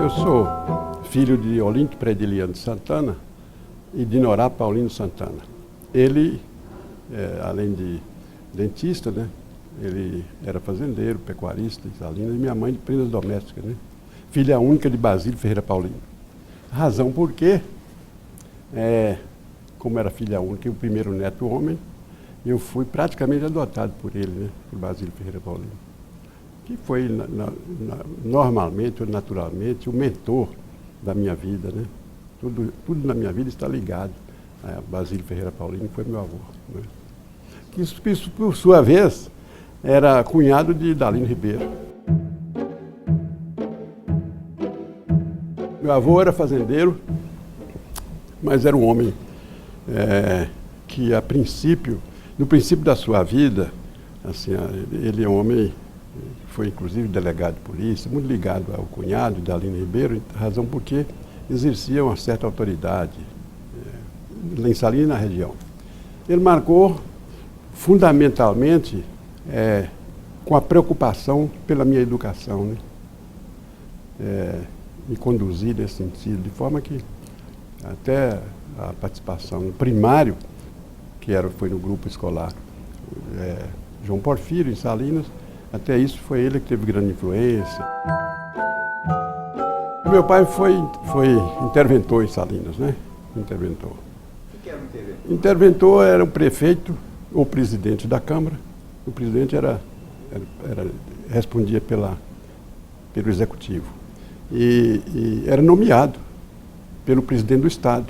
Eu sou filho de Olinto Prediliano de Santana e de Norá Paulino Santana. Ele, além de dentista, né, ele era fazendeiro, pecuarista em Salinas, e minha mãe de prendas domésticas, né? Filha única de Basílio Ferreira Paulino. Razão porque, como era filha única e o primeiro neto homem, eu fui praticamente adotado por ele, né, por Basílio Ferreira Paulino, que foi normalmente ou naturalmente o mentor da minha vida, né? Tudo na minha vida está ligado a Basílio Ferreira Paulino, que foi meu avô, né? Isso, por sua vez, era cunhado de Dalino Ribeiro. Meu avô era fazendeiro, mas era um homem que, a princípio, no princípio da sua vida, assim, ele é um homem, foi inclusive delegado de polícia, muito ligado ao cunhado de Dalino Ribeiro, razão porque exercia uma certa autoridade lá em Salinas e na região. Ele marcou fundamentalmente com a preocupação pela minha educação, né? Me conduzir nesse sentido, de forma que até a participação no primário, que foi no grupo escolar João Porfírio, em Salinas, até isso foi ele que teve grande influência. Meu pai foi interventor em Salinas, né? Interventor. O que era um interventor? Interventor era o prefeito ou presidente da Câmara. O presidente respondia pelo executivo. E era nomeado pelo presidente do Estado,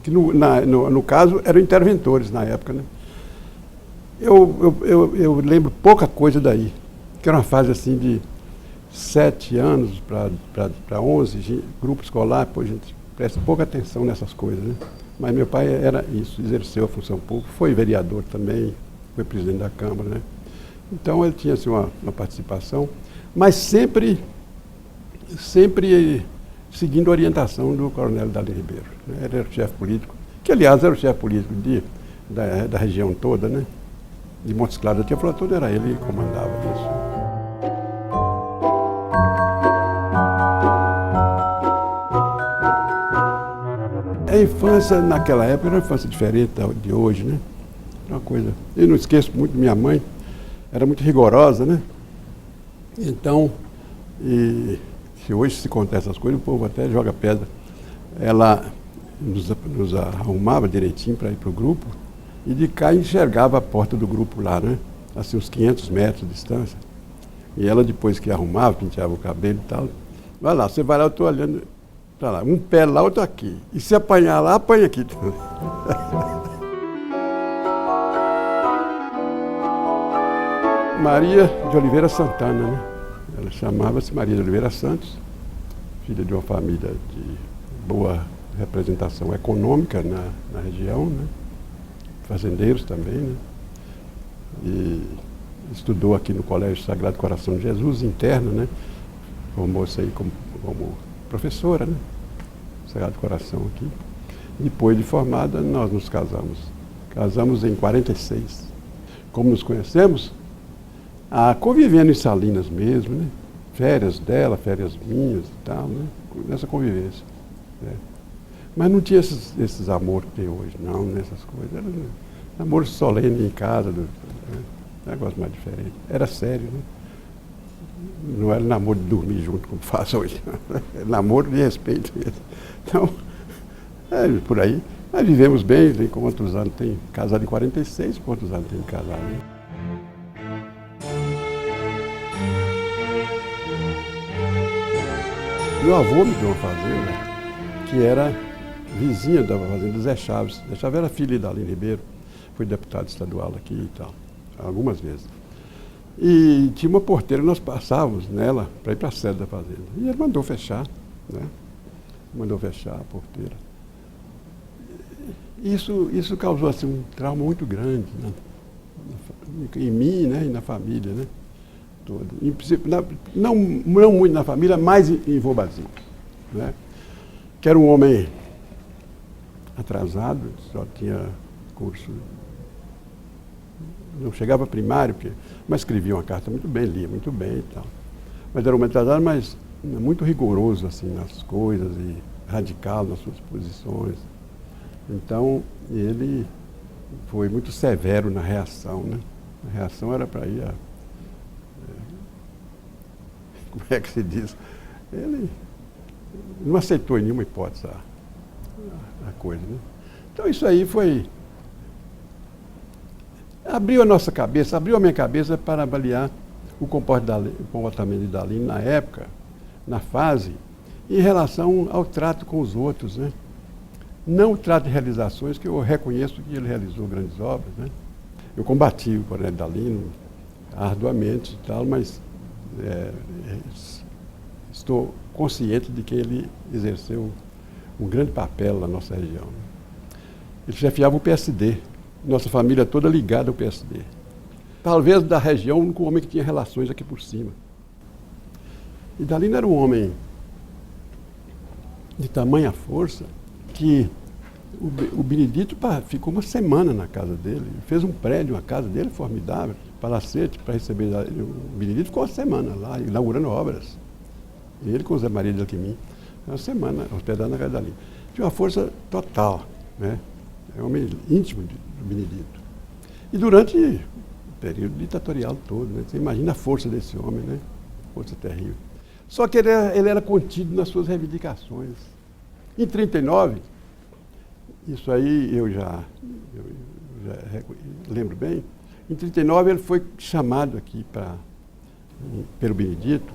que no caso eram interventores na época, né? Eu lembro pouca coisa daí, que era uma fase assim de 7 anos para 11, grupo escolar, pô, a gente presta pouca atenção nessas coisas, né? Mas meu pai era isso, exerceu a função pública, foi vereador também, foi presidente da Câmara, né? Então ele tinha assim, uma participação, mas sempre seguindo a orientação do coronel Dalino Ribeiro, né? Ele era o chefe político, que aliás era o chefe político da região toda, né? De Montes Claros, até a flor toda era ele que comandava isso. A infância naquela época era uma infância diferente de hoje, né? Uma coisa. Eu não esqueço muito, minha mãe era muito rigorosa, né? Então, se hoje se contar essas coisas, o povo até joga pedra. Ela nos arrumava direitinho para ir para o grupo e de cá enxergava a porta do grupo lá, né? Assim, uns 500 metros de distância. E ela, depois que arrumava, penteava o cabelo e tal, vai lá, você vai lá, eu estou olhando, tá lá, um pé lá, outro aqui. E se apanhar lá, apanha aqui também. Maria de Oliveira Santana, né? Ela chamava-se Maria de Oliveira Santos, filha de uma família de boa representação econômica na região, né? Fazendeiros também, né? E estudou aqui no Colégio Sagrado Coração de Jesus, interno, né? Formou-se aí como professora, né? Sagrado Coração aqui. Depois de formada, nós nos casamos. Casamos em 46. Como nos conhecemos? Convivendo em Salinas mesmo, né? Férias dela, férias minhas e tal, né? Nessa convivência, né? Mas não tinha esses amores que tem hoje, não, nessas coisas. Era namoro solene em casa, né? Negócio mais diferente. Era sério, né? Não era namoro de dormir junto, como faz hoje. Era namoro de respeito mesmo. Então, por aí. Mas vivemos bem, tem quantos anos tem casado em 46, quantos anos tem casado, né? Meu avô me deu uma fazenda que era vizinha da fazenda do Zé Chaves. Zé Chaves era filho de Dalino Ribeiro, foi deputado estadual aqui e tal, algumas vezes. E tinha uma porteira, nós passávamos nela para ir para a sede da fazenda. E ele mandou fechar, né? Mandou fechar a porteira. Isso causou assim, um trauma muito grande, né? Em mim, né? E na família, né? Todo. Não muito na família, mais em vô Basílio, né? Que era um homem atrasado, só tinha curso, não chegava primário, mas escrevia uma carta muito bem, lia muito bem e tal. Mas era um homem atrasado, mas muito rigoroso assim, nas coisas e radical nas suas posições. Então, ele foi muito severo na reação, né? A reação era para ir como é que se diz? Ele não aceitou em nenhuma hipótese a coisa, né? Então isso aí abriu a nossa cabeça, abriu a minha cabeça para avaliar o comportamento de Dalino na época, na fase, em relação ao trato com os outros, né? Não o trato de realizações, que eu reconheço que ele realizou grandes obras, né? Eu combati o Coronel Dalino arduamente e tal, mas estou consciente de que ele exerceu um grande papel na nossa região. Ele chefiava o PSD, nossa família toda ligada ao PSD. Talvez da região, o único homem que tinha relações aqui por cima. E Dalino era um homem de tamanha força que o Benedito ficou uma semana na casa dele, fez um prédio, uma casa dele formidável, palacete, para receber o Benedito, ficou uma semana lá, inaugurando obras. Ele com o Zé Maria de Alquimim, uma semana hospedado na casa de Dalino. Tinha uma força total, né? É um homem íntimo do Benedito. E durante o período ditatorial todo, né? Você imagina a força desse homem, né? Força terrível. Só que ele era contido nas suas reivindicações. Em 1939, isso aí eu já lembro bem, em 1939 ele foi chamado aqui pelo Benedito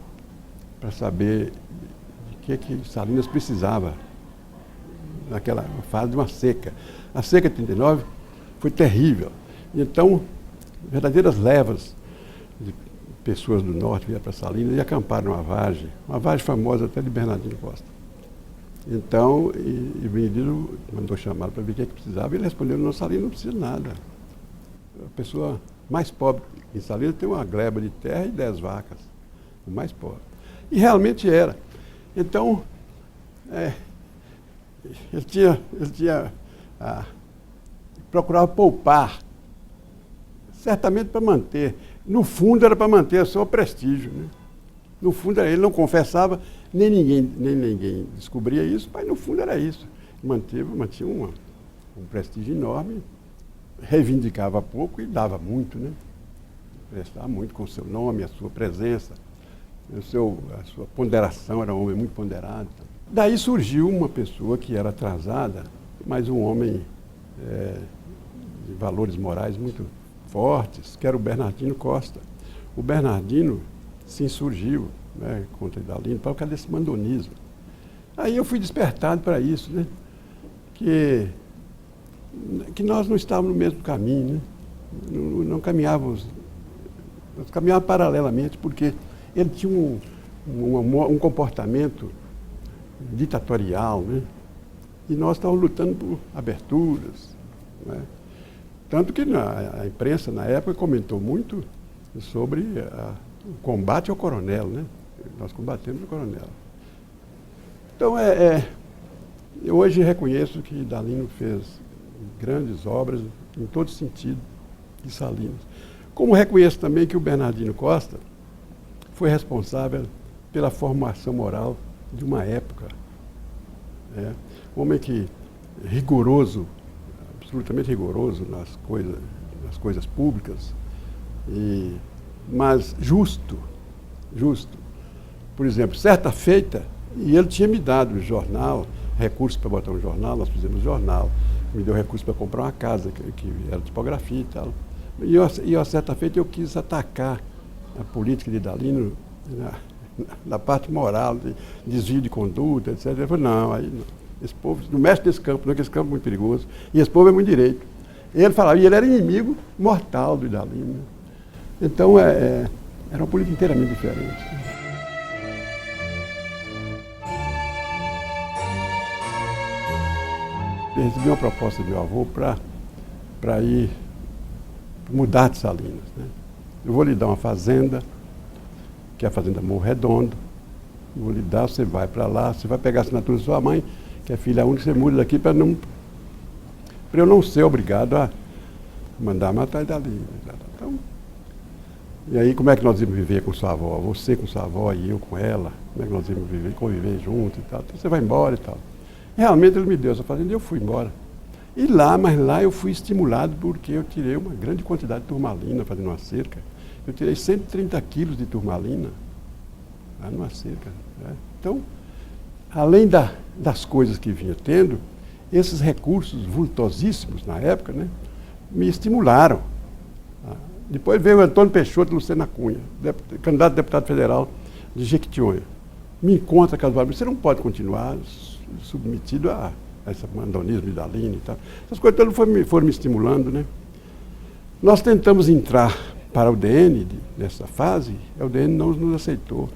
para saber de que Salinas precisava naquela fase de uma seca. A seca de 39 foi terrível. Então, verdadeiras levas de pessoas do norte vieram para Salinas e acamparam uma vargem famosa até de Bernardino Costa. Então, e Benedito mandou chamar para ver o que precisava, e ele respondeu: não, Salinas não precisa de nada. A pessoa mais pobre em Salinas tem uma gleba de terra e 10 vacas, o mais pobre. E realmente era. Então, ele procurava poupar, certamente para manter. No fundo era para manter o seu prestígio, né? No fundo ele não confessava, nem ninguém descobria isso, mas no fundo era isso. Mantinha um prestígio enorme, reivindicava pouco e dava muito, né? Prestava muito com o seu nome, a sua presença, a sua ponderação, era um homem muito ponderado. Daí surgiu uma pessoa que era atrasada, mas um homem de valores morais muito fortes, que era o Bernardino Costa. O Bernardino se insurgiu, né, contra Dalino por causa desse mandonismo. Aí eu fui despertado para isso, né? Que nós não estávamos no mesmo caminho, né? Não caminhávamos, nós caminhávamos paralelamente, porque ele tinha um comportamento ditatorial, né? E nós estávamos lutando por aberturas, né? Tanto que a imprensa, na época, comentou muito sobre o combate ao coronel, né? Nós combatemos o coronel. Então, eu hoje reconheço que Dalino fez grandes obras em todo sentido de Salinas. Como reconheço também que o Bernardino Costa foi responsável pela formação moral de uma época. Um homem rigoroso, absolutamente rigoroso nas coisas públicas, mas justo. Por exemplo, certa feita, e ele tinha me dado o jornal, recursos para botar um jornal, nós fizemos jornal, me deu recursos para comprar uma casa, que era tipografia e tal. E a certa feita eu quis atacar a política de Dalino na parte moral, de desvio de conduta, etc. Ele falou: não, aí não. Esse povo não mexe nesse campo, não, que esse campo é muito perigoso, e esse povo é muito direito. Ele falava, e ele era inimigo mortal do Dalino. Então, era uma política inteiramente diferente. Eu recebi uma proposta do meu avô para ir mudar de Salinas, né? Eu vou lhe dar uma fazenda, que é a fazenda Morro Redondo. Eu vou lhe dar, você vai para lá, você vai pegar a assinatura da sua mãe, que é filha única, você muda daqui para eu não ser obrigado a mandar matar Dalino. Então, E aí, como é que nós íamos viver com sua avó? Você com sua avó e eu com ela. Como é que nós íamos viver, conviver junto e tal. Então você vai embora e tal. Realmente ele me deu essa fazenda e eu fui embora. E lá, mas lá eu fui estimulado porque eu tirei uma grande quantidade de turmalina fazendo uma cerca. Eu tirei 130 quilos de turmalina lá numa cerca. Né? Então, além das coisas que vinha tendo, esses recursos vultosíssimos na época, né, me estimularam. Depois veio o Antônio Peixoto e Lucena Cunha, candidato a deputado federal de Jequitinhonha. Me encontra casualmente, você não pode continuar submetido a esse abandonismo de Dalina e tal. Essas coisas todas foram me estimulando, né? Nós tentamos entrar para o DN nessa fase, o DN não nos aceitou,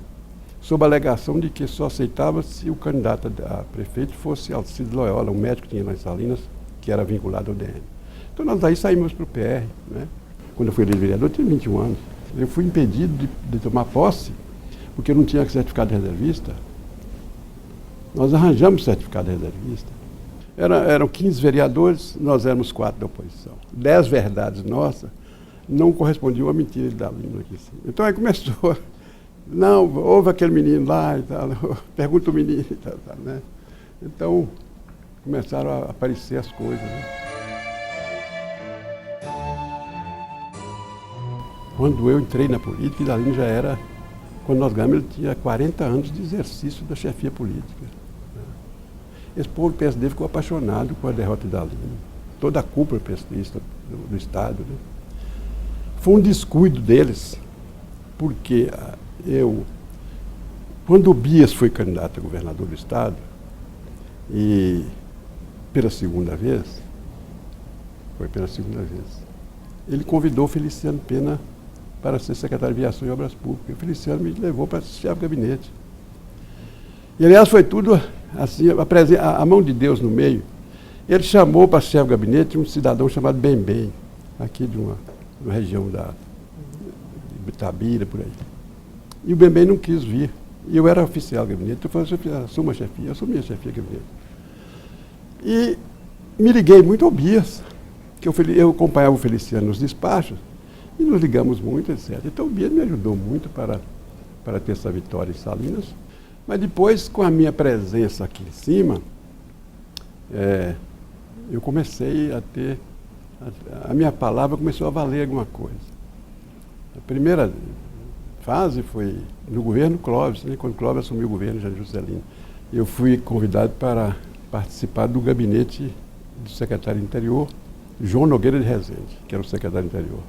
sob a alegação de que só aceitava se o candidato a prefeito fosse Alcides Loyola, um médico que tinha lá em Salinas, que era vinculado ao DN. Então nós daí saímos para o PR, né? Quando eu fui eleito vereador, eu tinha 21 anos. Eu fui impedido de tomar posse, porque eu não tinha certificado de reservista. Nós arranjamos certificado de reservista. Eram 15 vereadores, nós éramos 4 da oposição. 10 verdades nossas não correspondiam à mentira de Dalino aqui em cima. Então aí começou, não, houve aquele menino lá e tal, pergunta o menino e tal, né? Então começaram a aparecer as coisas, né? Quando eu entrei na política, Dalino já era, quando nós ganhamos, ele tinha 40 anos de exercício da chefia política. Esse povo do PSD ficou apaixonado com a derrota de Dalino. Toda a cúpula PSDista do Estado. Né? Foi um descuido deles, porque quando o Bias foi candidato a governador do Estado, e pela segunda vez, ele convidou o Feliciano Pena para ser secretário de Viação e Obras Públicas. O Feliciano me levou para ser chefe de gabinete. E, aliás, foi tudo assim, a mão de Deus no meio. Ele chamou para chefe de gabinete um cidadão chamado Bembem, aqui de uma região de Itabira, por aí. E o Bembem não quis vir. E eu era oficial de gabinete. Eu falei, assuma a chefia. Eu assumi a chefia de gabinete. E me liguei muito ao Bias, que eu acompanhava o Feliciano nos despachos, e nos ligamos muito, etc. Então o Bias me ajudou muito para ter essa vitória em Salinas. Mas depois, com a minha presença aqui em cima, eu comecei a ter... A minha palavra começou a valer alguma coisa. A primeira fase foi no governo Clóvis, né, quando Clóvis assumiu o governo, já Juscelino. Eu fui convidado para participar do gabinete do secretário do Interior, João Nogueira de Rezende, que era o secretário do Interior.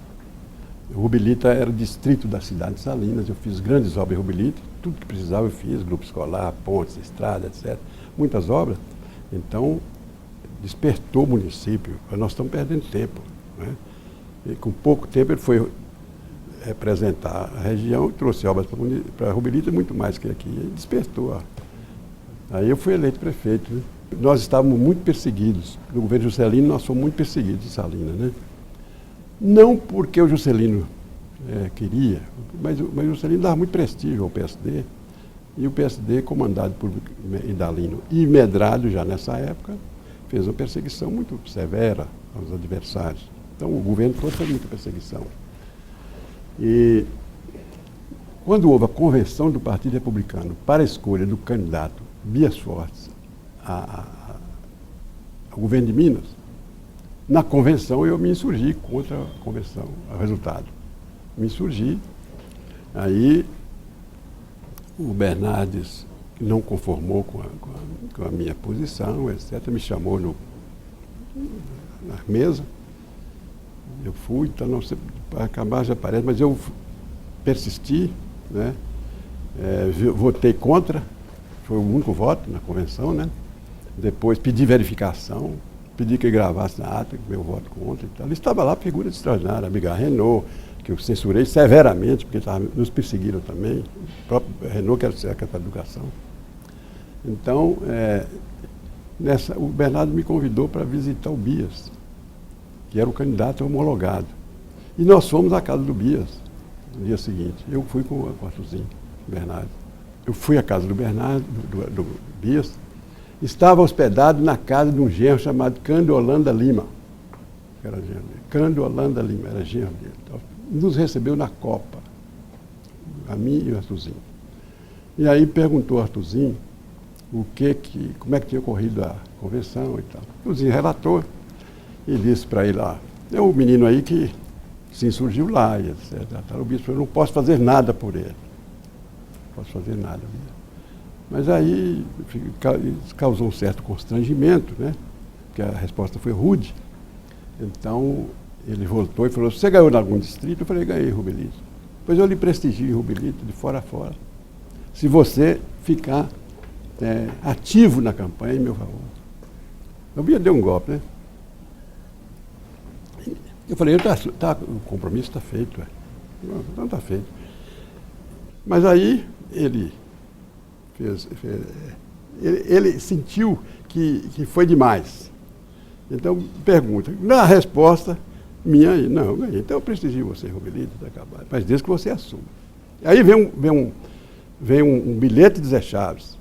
O Rubelita era distrito da cidade de Salinas, eu fiz grandes obras em Rubelita, tudo que precisava eu fiz, grupo escolar, pontes, estrada, etc. Muitas obras. Então, despertou o município, nós estamos perdendo tempo. Né? E com pouco tempo ele foi representar a região, trouxe obras para Rubelita, muito mais que aqui, e despertou. Aí eu fui eleito prefeito. Né? Nós estávamos muito perseguidos. No governo Juscelino, nós fomos muito perseguidos em Salinas. Né? Não porque o Juscelino queria, mas o Juscelino dava muito prestígio ao PSD. E o PSD, comandado por Dalino e Medrado já nessa época, fez uma perseguição muito severa aos adversários. Então o governo todo fez muita perseguição. E quando houve a convenção do Partido Republicano para a escolha do candidato Bias Fortes ao governo de Minas, na convenção eu me insurgi contra a convenção, o resultado. Me insurgi. Aí o Bernardes não conformou com a minha posição, etc. Me chamou na mesa. Eu fui, então não sei, para acabar já aparece, mas eu persisti, né? Votei contra, foi o único voto na convenção, né? Depois pedi verificação, pedi que gravasse na ata, meu voto contra e tal. Ele estava lá, figuras extraordinárias, a amiga Renault, que eu censurei severamente, porque nos perseguiram também, o próprio Renault, que era o secretário de Educação. Então, o Bernardo me convidou para visitar o Bias, que era o candidato homologado. E nós fomos à casa do Bias no dia seguinte. Eu fui com o Arthurzinho, Bernardo. Eu fui à casa do Bernardo, do Bias, estava hospedado na casa de um genro chamado Cândido Holanda Lima. Era genro dele. Cândido Holanda Lima, era genro dele. Então, nos recebeu na Copa. a mim e o Arthurzinho. E aí perguntou ao Arthurzinho como é que tinha ocorrido a convenção e tal. O Arthurzinho relatou e disse para ele lá, é um menino aí que se insurgiu lá, e etc. O bispo falou, eu não posso fazer nada por ele. Não posso fazer nada. Mas aí causou um certo constrangimento, né? Porque a resposta foi rude. Então, ele voltou e falou, você ganhou em algum distrito? Eu falei, ganhei em Rubelito. Pois eu lhe prestigio em Rubelito, de fora a fora, se você ficar ativo na campanha em meu favor. Eu me deu um golpe, né? Eu falei, o compromisso está feito. Não está feito. Mas aí ele ele sentiu que foi demais. Então, pergunta. Na resposta minha, não, eu ganhei. Então eu prestigio você, Rubelito, está acabado. Mas desde que você assuma. Aí vem um bilhete de Zé Chaves.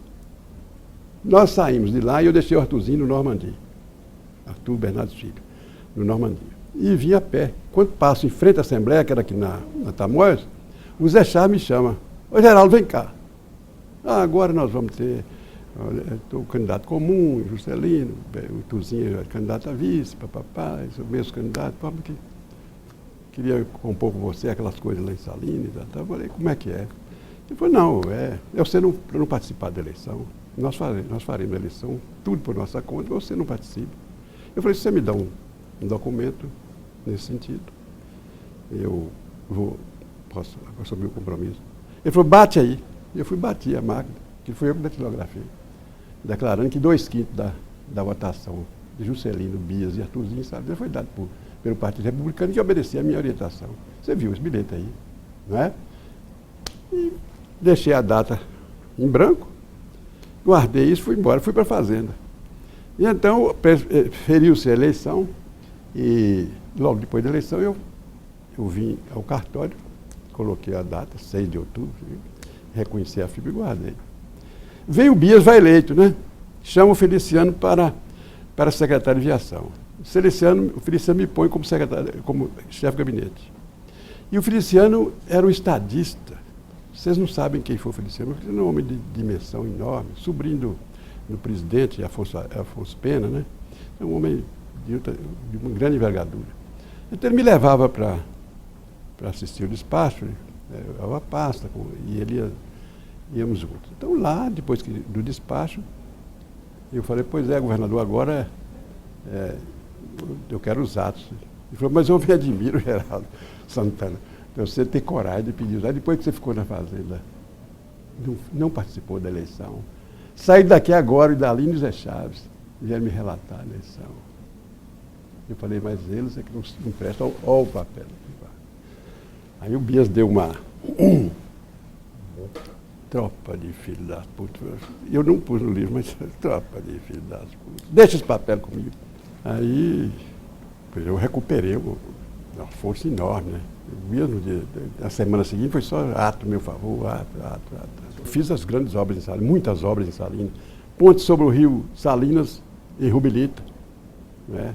Nós saímos de lá e eu deixei o Arthurzinho no Normandia. Arthur Bernardo Filho, no Normandia. E vim a pé. Quando passo em frente à Assembleia, que era aqui na Tamoios, o Zé Chaves me chama. Ô Geraldo, vem cá. Agora nós vamos ter o candidato comum, Juscelino, o Tuzinho é candidato a vice, papapá, sou o mesmo candidato, que queria compor com você aquelas coisas lá em Salinas. Eu falei, como é que é? Ele falou, não, você não participar da eleição, nós faremos a eleição, tudo por nossa conta, você não participa. Eu falei, se você me dá um documento nesse sentido, eu posso assumir o compromisso. Ele falou, bate aí. Eu fui bater a máquina, que foi eu que datilografei, declarando que 2/5 da votação de Juscelino, Bias e Arthurzinho, sabe, foi dado pelo Partido Republicano, que obedecia a minha orientação. Você viu esse bilhete aí, não é? E deixei a data em branco, guardei isso, fui embora, fui para a fazenda. E então, feriu-se a eleição, e logo depois da eleição eu vim ao cartório, coloquei a data, 6 de outubro, reconheci a FIB e guardei. Veio o Bias, vai eleito, né? Chama o Feliciano para secretário de aviação. O Feliciano me põe como chefe de gabinete. E o Feliciano era um estadista. Vocês não sabem quem foi o Feliciano. O Feliciano é um homem de dimensão enorme, sobrinho do presidente Afonso Pena, né? É um homem de uma grande envergadura. Então ele me levava para assistir o despacho, eu levava a pasta, e íamos juntos. Então lá, depois do despacho, eu falei, pois é, governador, agora eu quero os atos. Ele falou, mas eu me admiro, Geraldo Santana, você ter coragem de pedir os atos, depois que você ficou na fazenda, não participou da eleição. Saí daqui agora, e dali no Zé Chaves, vieram me relatar a eleição. Eu falei, mas eles é que não prestam, olha o papel. Aí o Bias deu uma tropa de filho das putas. Eu não pus no livro, mas tropa de filho das putas. Deixa esse papel comigo. Aí eu recuperei uma força enorme, né? O Bias, na semana seguinte, foi só ato, meu favor, ato. Eu fiz as grandes obras em Salinas, muitas obras em Salinas. Ponte sobre o rio Salinas e Rubelito, né?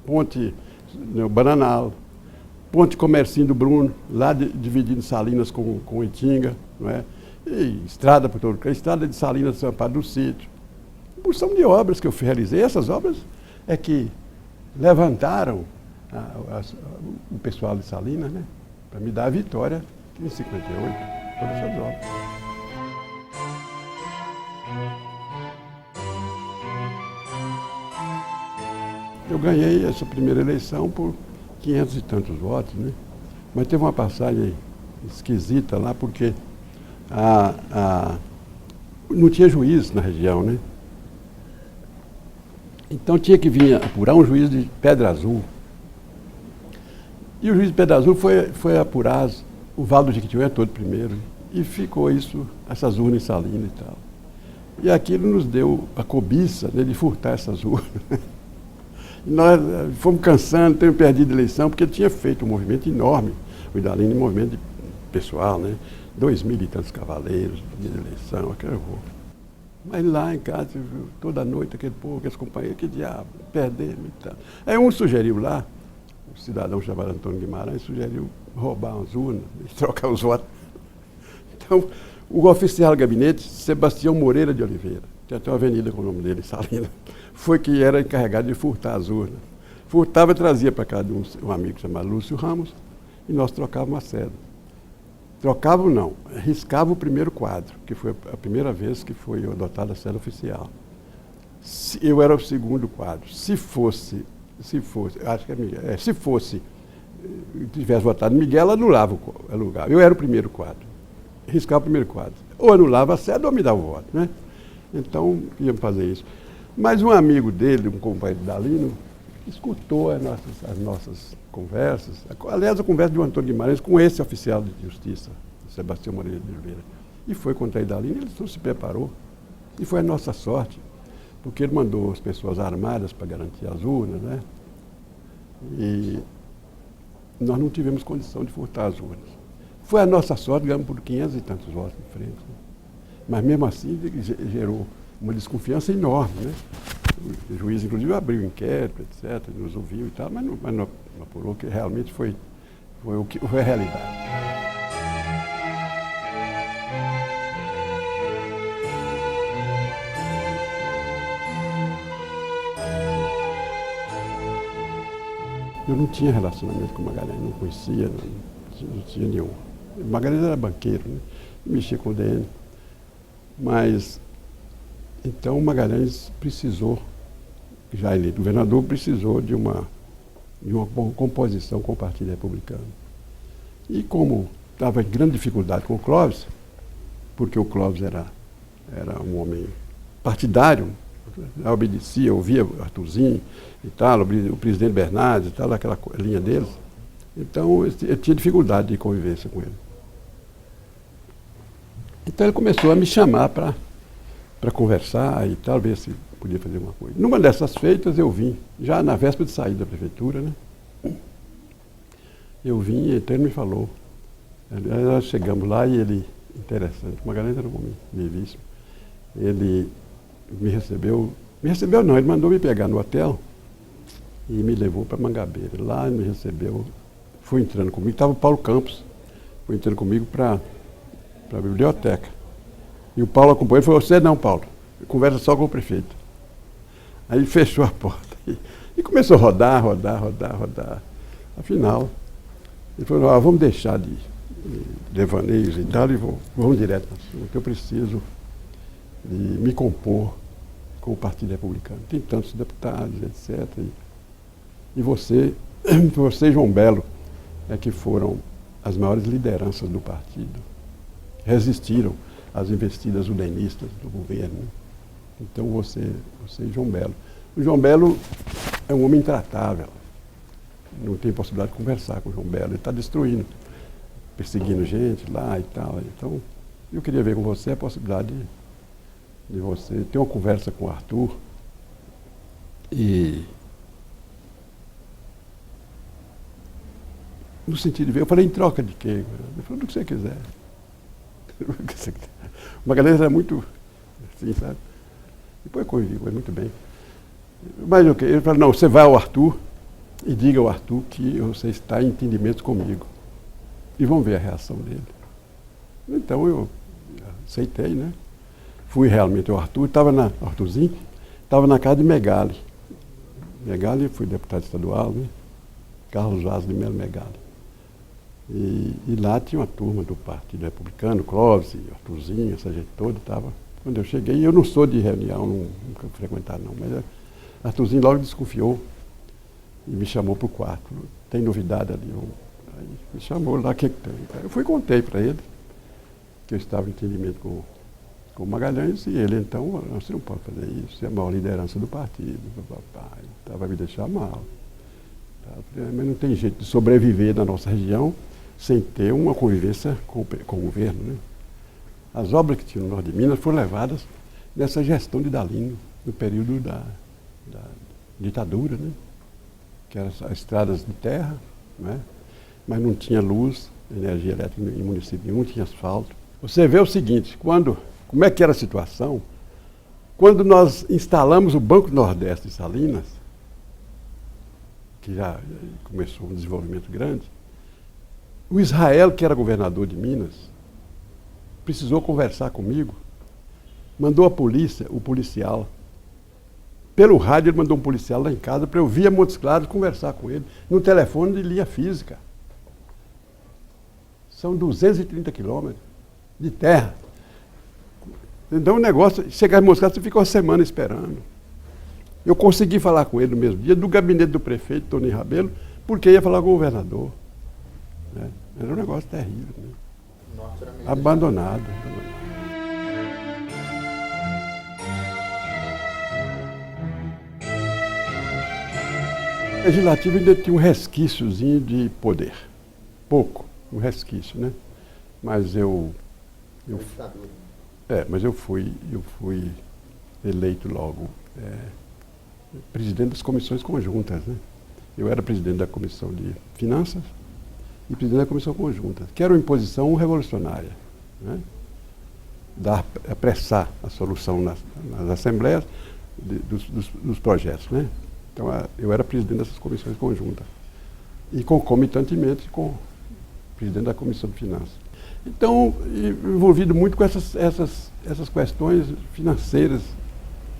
Ponte no Bananal, Ponte Comercinho do Bruno, lá dividindo Salinas com Itinga, não é? E estrada por todo canto, estrada de Salinas de Sampaio do Sítio. Porção de obras que eu realizei, essas obras é que levantaram o pessoal de Salinas, né? Para me dar a vitória em 58, todas essas obras. Eu ganhei essa primeira eleição por 500 e tantos votos, né? Mas teve uma passagem esquisita lá, porque não tinha juiz na região, né? Então tinha que vir apurar um juiz de Pedra Azul. E o juiz de Pedra Azul foi apurar o Vale do Jequitinhonha todo primeiro. E ficou essas urnas em Salinas e tal. E aquilo nos deu a cobiça, né, de furtar essas urnas. Nós fomos cansando, temos perdido a eleição, porque ele tinha feito um movimento enorme, o Idalino, um movimento pessoal, né? 2.000 e tantos cavaleiros, dia de eleição, aquele horror. Mas lá em casa, toda noite, aquele povo, aqueles companheiros, que diabo, perdemos e tal. Aí um sugeriu lá, um cidadão chamado Antônio Guimarães, sugeriu roubar umas urnas e trocar os votos. Então, o oficial de gabinete, Sebastião Moreira de Oliveira, tem até uma avenida com o nome dele, Salinas, foi que era encarregado de furtar as urnas. Furtava e trazia para cá de um amigo chamado Lúcio Ramos, e nós trocávamos a cédula. Trocava não, riscava o primeiro quadro, que foi a primeira vez que foi adotada a cédula oficial. Eu era o segundo quadro. Se fosse, acho que se fosse, tivesse votado Miguel, anulava o lugar. Eu era o primeiro quadro. Riscava o primeiro quadro. Ou anulava a cédula ou me dava o voto, né? Então, íamos fazer isso. Mas um amigo dele, um companheiro Dalino, escutou as nossas conversas. Aliás, a conversa de Antônio Guimarães com esse oficial de justiça, Sebastião Moreira de Oliveira. E foi contra Idalino, ele só se preparou. E foi a nossa sorte, porque ele mandou as pessoas armadas para garantir as urnas, né? E nós não tivemos condição de furtar as urnas. Foi a nossa sorte, ganhamos por 500 e tantos votos de frente. Né? Mas mesmo assim gerou uma desconfiança enorme, né? O juiz, inclusive, abriu inquérito, etc., nos ouviu e tal, mas não apurou, que realmente foi a realidade. Eu não tinha relacionamento com o Magalhães, não conhecia, não tinha nenhum. O Magalhães era banqueiro, né? Mexia com o DN. Mas, então, o Magalhães precisou, já eleito governador, precisou de uma composição com o Partido Republicano. E como estava em grande dificuldade com o Clóvis, porque o Clóvis era um homem partidário, obedecia, ouvia Arthurzinho e tal, o presidente Bernardes e tal, aquela linha deles. Então, eu tinha dificuldade de convivência com ele. Então, ele começou a me chamar para conversar e tal, ver se podia fazer uma coisa. Numa dessas feitas, eu vim, já na véspera de sair da prefeitura, né? Eu vim, então ele me falou. Nós chegamos lá e ele, interessante, o Magalhães era um homem vivíssimo. Ele me recebeu não, ele mandou me pegar no hotel e me levou para Mangabeira. Lá ele me recebeu, foi entrando comigo, estava o Paulo Campos, foi entrando comigo para a biblioteca. E o Paulo acompanhou, ele falou, você não, Paulo, conversa só com o prefeito. Aí ele fechou a porta e começou a rodar. Afinal, ele falou, vamos deixar de devaneios e tal, e vamos direto no assunto, que eu preciso de me compor com o Partido Republicano. Tem tantos deputados, etc. E você e João Belo, que foram as maiores lideranças do partido, resistiram às investidas udenistas do governo. Então você e João Belo. O João Belo é um homem intratável. Não tem possibilidade de conversar com o João Belo. Ele está destruindo, perseguindo gente lá e tal. Então, eu queria ver com você a possibilidade de você ter uma conversa com o Arthur e no sentido de ver, eu falei, em troca de quê? Ele falou, do que você quiser. O Magalhães era muito assim, sabe? Depois eu convivi com ele muito bem. Mas o quê? Ele falou, não, você vai ao Arthur e diga ao Arthur que você está em entendimento comigo. E vamos ver a reação dele. Então eu aceitei, né? Fui realmente ao Arthur, Arthurzinho, estava na casa de Megali. Megali foi deputado estadual, né? Carlos Vaz de Melo Megali. E lá tinha uma turma do Partido Republicano, Clóvis, Arthurzinho, essa gente toda estava. Quando eu cheguei, eu não sou de reunião, nunca frequentar não, mas Arthurzinho logo desconfiou e me chamou para o quarto. Tem novidade ali? Aí me chamou lá, o que tem? Eu fui e contei para ele que eu estava em entendimento com o Magalhães, e ele, então, você não pode fazer isso, é a maior liderança do partido, papai, vai me deixar mal. Mas não tem jeito de sobreviver na nossa região sem ter uma convivência com o governo, né? As obras que tinham no norte de Minas foram levadas nessa gestão de Dalino, no período da ditadura, né? Que eram as estradas de terra, né? Mas não tinha luz, energia elétrica em município nenhum, tinha asfalto. Você vê o seguinte, como é que era a situação? Quando nós instalamos o Banco do Nordeste em Salinas, que já começou um desenvolvimento grande, o Israel, que era governador de Minas, precisou conversar comigo, mandou a polícia, o policial. Pelo rádio ele mandou um policial lá em casa para eu vir a Montes Claros conversar com ele, no telefone de linha física. São 230 quilômetros de terra. Então o negócio, chegar em Montes Claros, você fica uma semana esperando. Eu consegui falar com ele no mesmo dia, do gabinete do prefeito, Tony Rabelo, porque ia falar com o governador. Né? Era um negócio terrível. Né? Abandonado. O legislativo ainda tinha um resquíciozinho de poder. Pouco, um resquício, né? Mas mas eu fui eleito logo presidente das comissões conjuntas, né? Eu era presidente da Comissão de Finanças e presidente da Comissão Conjunta, que era uma imposição revolucionária, né? Apressar a solução nas assembleias dos projetos, né? Então, eu era presidente dessas comissões conjuntas e concomitantemente com presidente da Comissão de Finanças. Então, envolvido muito com essas questões financeiras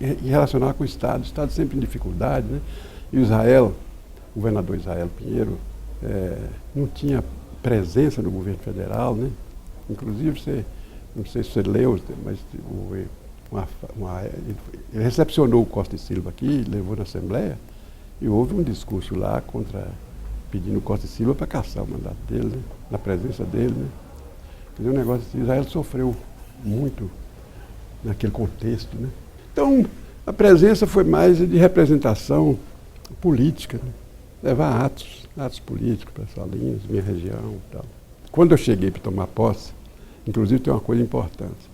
e relacionadas com o Estado. O Estado sempre em dificuldade, né? E o governador Israel Pinheiro, não tinha presença no governo federal, né? Inclusive, não sei se você leu, mas ele recepcionou o Costa e Silva aqui, levou na Assembleia, e houve um discurso lá pedindo o Costa e Silva para caçar o mandato dele, né? Na presença dele, né? Quer dizer, um negócio assim, Israel sofreu muito naquele contexto, né? Então, a presença foi mais de representação política, né? Levar atos políticos para Salinas, minha região e tal. Quando eu cheguei para tomar posse, inclusive tem uma coisa importante,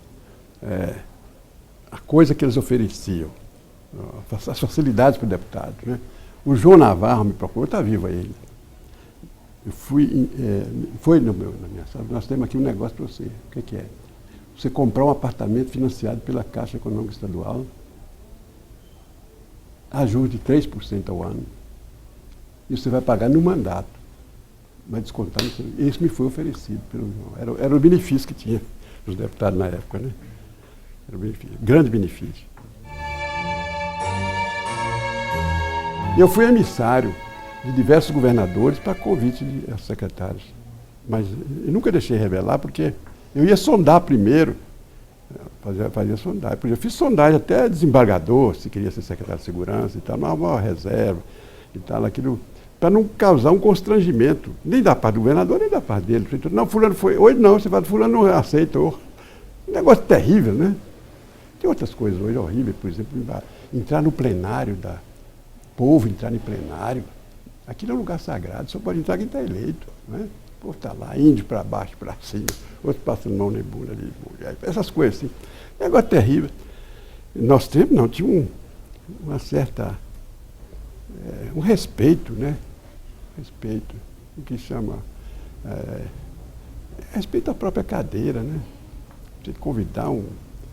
a coisa que eles ofereciam, as facilidades para o deputado, né? O João Navarro me procurou, está vivo aí. Eu foi na minha sala, nós temos aqui um negócio para você. O que é? Você comprar um apartamento financiado pela Caixa Econômica Estadual, a juros de 3% ao ano, e você vai pagar no mandato. Vai descontar. Isso me foi oferecido pelo João. Era o benefício que tinha os deputados na época, né? Era um benefício, grande benefício. Eu fui emissário de diversos governadores para convite de secretários. Mas eu nunca deixei revelar, porque eu ia sondar primeiro, fazia sondagem. Eu fiz sondagem até desembargador, se queria ser secretário de segurança e tal, uma reserva e tal, aquilo, para não causar um constrangimento, nem da parte do governador, nem da parte dele. Não, fulano foi, hoje não, você fala, fulano não aceitou. Um negócio terrível, né? Tem outras coisas hoje horríveis, por exemplo, entrar no plenário povo entrar em plenário. Aquilo é um lugar sagrado, só pode entrar quem está eleito. Né? O povo está lá, índio para baixo, para cima, outro passando mão na bunda ali, essas coisas assim. Negócio terrível. Nosso tempo não, tinha uma certa. Um respeito, né? Respeito. O que chama. Respeito à própria cadeira, né? Você convidar um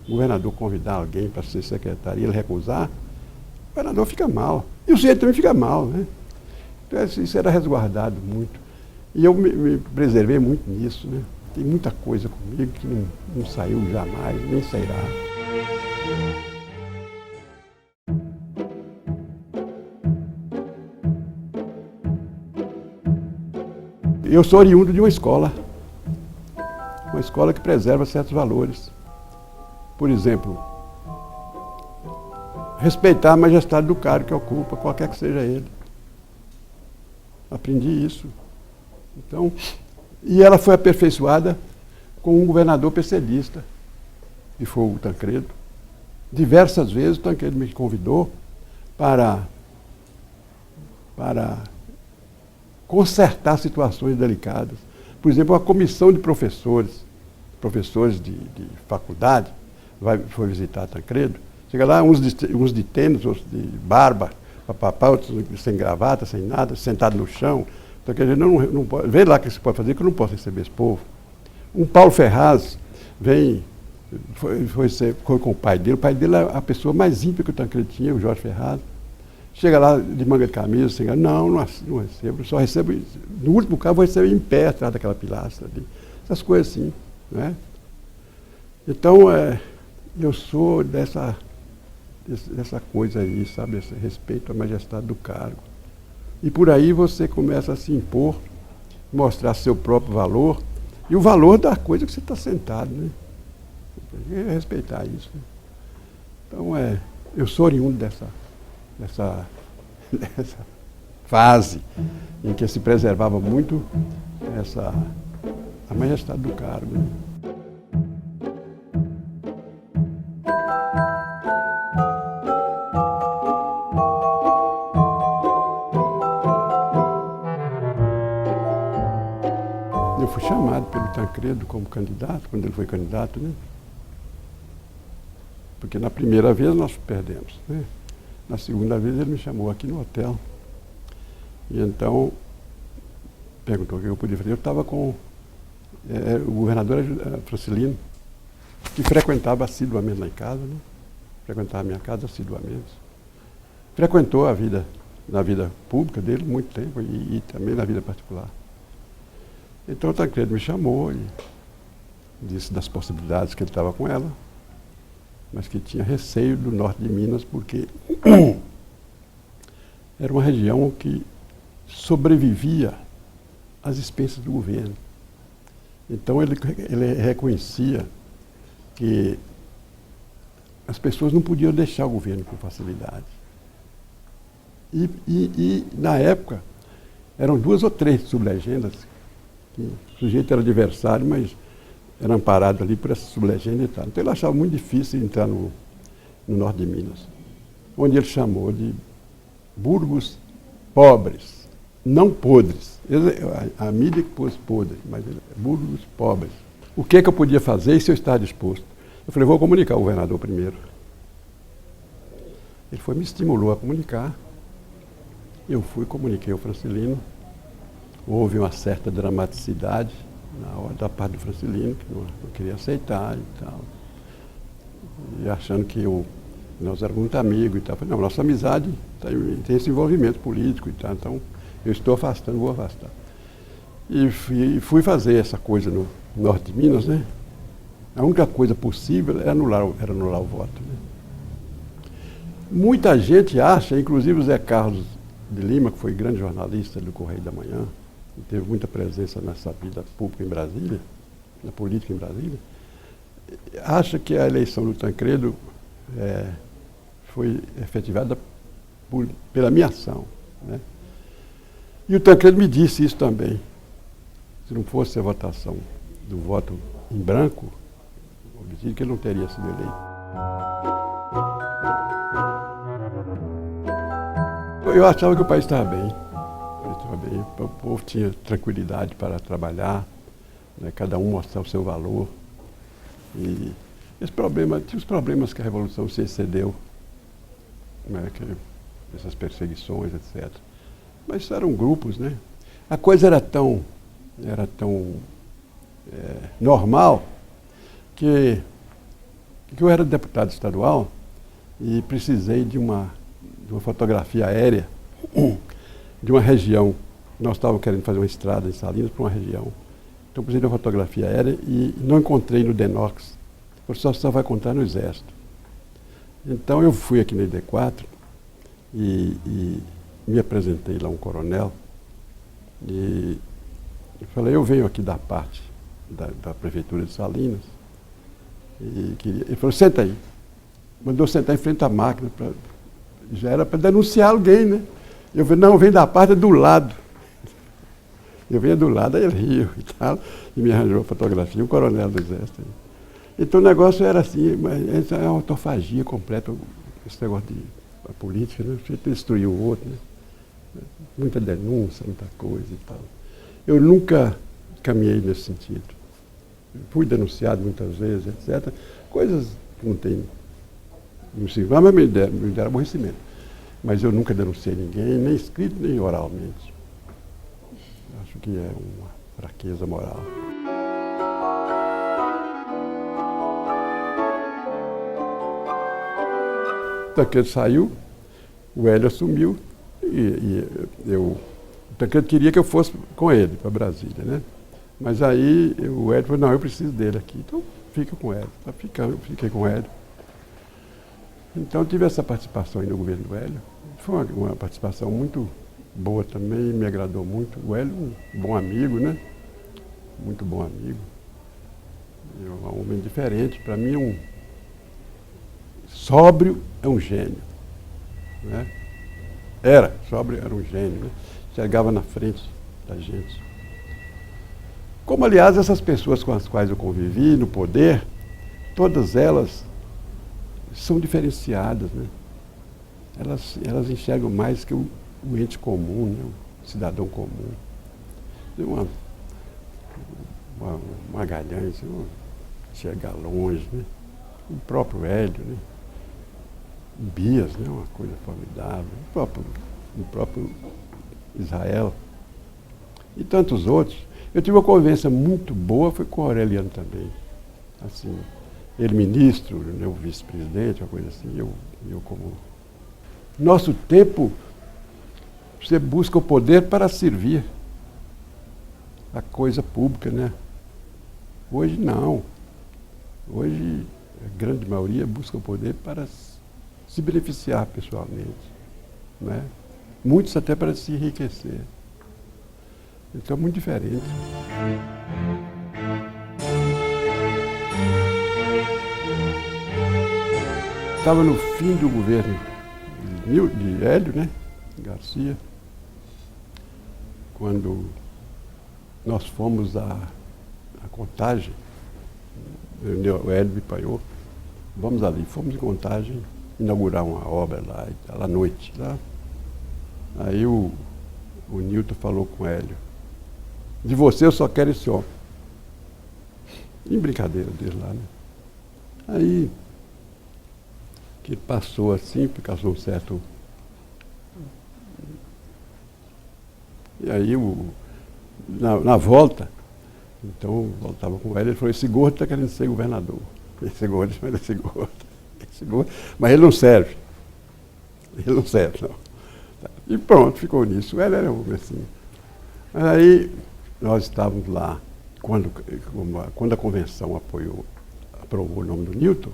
governador convidar alguém para ser secretário e ele recusar, o governador fica mal. E o sujeito também fica mal, né? Então, isso era resguardado muito. E eu me preservei muito nisso, né? Tem muita coisa comigo que não saiu jamais, nem sairá. Eu sou oriundo de uma escola que preserva certos valores. Por exemplo, respeitar a majestade do cargo que ocupa, qualquer que seja ele. Aprendi isso. Então, e ela foi aperfeiçoada com um governador PCDista, que foi o Tancredo. Diversas vezes o Tancredo me convidou para consertar situações delicadas. Por exemplo, uma comissão de professores de faculdade, foi visitar Tancredo. Chega lá, uns de tênis, outros de barba, papapá, outros sem gravata, sem nada, sentado no chão. Então, quer dizer, não pode, vê lá o que você pode fazer, que eu não posso receber esse povo. Um Paulo Ferraz foi com o pai dele é a pessoa mais ímpia que o Tancredo tinha, o Jorge Ferraz. Chega lá de manga de camisa, sem não recebo, só recebo, no último caso vou receber em pé, atrás daquela pilastra ali. Essas coisas assim, né? Então, eu sou dessa coisa aí, sabe? Esse respeito à majestade do cargo. E por aí você começa a se impor, mostrar seu próprio valor e o valor da coisa que você está sentado, né? Tem que respeitar isso. Né? Então, eu sou oriundo dessa fase em que se preservava muito a majestade do cargo. Né? Eu fui chamado pelo Tancredo como candidato, quando ele foi candidato, né? Porque na primeira vez nós perdemos, né? Na segunda vez ele me chamou aqui no hotel. E então perguntou o que eu podia fazer. Eu estava com o governador Francelino, que frequentava assiduamente lá em casa, né? Frequentava a minha casa assiduamente. Frequentou na vida pública dele muito tempo e também na vida particular. Então o Tancredo me chamou e disse das possibilidades que ele estava com ela, mas que tinha receio do norte de Minas, porque era uma região que sobrevivia às expensas do governo. Então ele reconhecia que as pessoas não podiam deixar o governo com facilidade. E na época, eram 2 ou 3 sublegendas, que o sujeito era adversário, mas era amparado ali por essa sublegenda e tal. Então ele achava muito difícil entrar no norte de Minas, onde ele chamou de burgos pobres, não podres. A mídia que pôs podre, mas burgos pobres. O que eu podia fazer e se eu estava disposto? Eu falei, vou comunicar ao governador primeiro. Ele me estimulou a comunicar. Eu fui, comuniquei ao Francelino. Houve uma certa dramaticidade na hora da parte do Francelino, que não queria aceitar e tal. E achando que nós éramos muito amigos e tal. Eu falei, não, nossa amizade tem esse envolvimento político e tal, então eu estou afastando, vou afastar. E fui fazer essa coisa no norte de Minas, né? A única coisa possível era anular o voto. Né? Muita gente acha, inclusive o Zé Carlos de Lima, que foi grande jornalista do Correio da Manhã, e teve muita presença nessa vida pública em Brasília, na política em Brasília, acha que a eleição do Tancredo foi efetivada pela minha ação. Né? E o Tancredo me disse isso também. Se não fosse a votação do voto em branco, obtido que ele não teria sido eleito. Eu achava que o país estava bem. O povo tinha tranquilidade para trabalhar, né, cada um mostrar o seu valor. E tinha os problemas que a Revolução se excedeu, né, essas perseguições, etc. Mas eram grupos, né? A coisa era tão normal que eu era deputado estadual e precisei de uma fotografia aérea de uma região. Nós estávamos querendo fazer uma estrada em Salinas para uma região. Então precisei de uma fotografia aérea e não encontrei no DENOX. O professor só vai encontrar no Exército. Então eu fui aqui no ID4 e me apresentei lá um coronel e falei, eu venho aqui da parte da Prefeitura de Salinas. Ele falou, senta aí. Mandou sentar em frente à máquina, já era para denunciar alguém, né? Eu falei, não, vem da parte do lado. Eu venho do lado, aí ele riu e tal, e me arranjou a fotografia, um coronel do Exército. Então o negócio era assim, mas é uma autofagia completa, esse negócio de política, né? Você destruiu o outro, né? Muita denúncia, muita coisa e tal. Eu nunca caminhei nesse sentido. Fui denunciado muitas vezes, etc. Coisas que não tem. Não se vai, mas me deram aborrecimento. Mas eu nunca denunciei ninguém, nem escrito, nem oralmente. Acho que é uma fraqueza moral. O Tancredo saiu, o Hélio assumiu, o Tancredo queria que eu fosse com ele para Brasília, né? Mas aí o Hélio falou, não, eu preciso dele aqui. Então fica com o Hélio. Eu fiquei com o Hélio. Então tive essa participação aí no governo do Hélio. Foi uma participação muito boa também, me agradou muito. O Hélio, um bom amigo, né? Muito bom amigo. Um homem diferente. Para mim, sóbrio é um gênio. Né? Sóbrio era um gênio. Né? Chegava na frente da gente. Como, aliás, essas pessoas com as quais eu convivi no poder, todas elas são diferenciadas, né? Elas enxergam mais que o ente comum, né? O cidadão comum. Tem uma Magalhães, enxergar longe, né? O próprio Hélio, né? Bias, né? Uma coisa formidável. O próprio Israel. E tantos outros. Eu tive uma convivência muito boa, foi com o Aureliano também. Assim, ele ministro, né, o vice-presidente, uma coisa assim, eu como... Nosso tempo, você busca o poder para servir a coisa pública, né? Hoje não. Hoje, a grande maioria busca o poder para se beneficiar pessoalmente, né? Muitos até para se enriquecer. Então, muito diferente. Estava no fim do governo de Hélio, né? Garcia, quando nós fomos à Contagem, o Hélio me apanhou, vamos ali, fomos em Contagem inaugurar uma obra lá, à noite. Lá. Aí o Newton falou com o Hélio, de você eu só quero esse homem. Em brincadeira dele lá, né? Aí, que passou assim, por causa de um certo... E aí, na volta, então, voltava com ele falou, esse gordo está querendo ser governador. Esse gordo, mas ele não serve. Ele não serve, não. E pronto, ficou nisso. Ele era um homem assim. Mas aí, nós estávamos lá, quando a convenção aprovou o nome do Newton,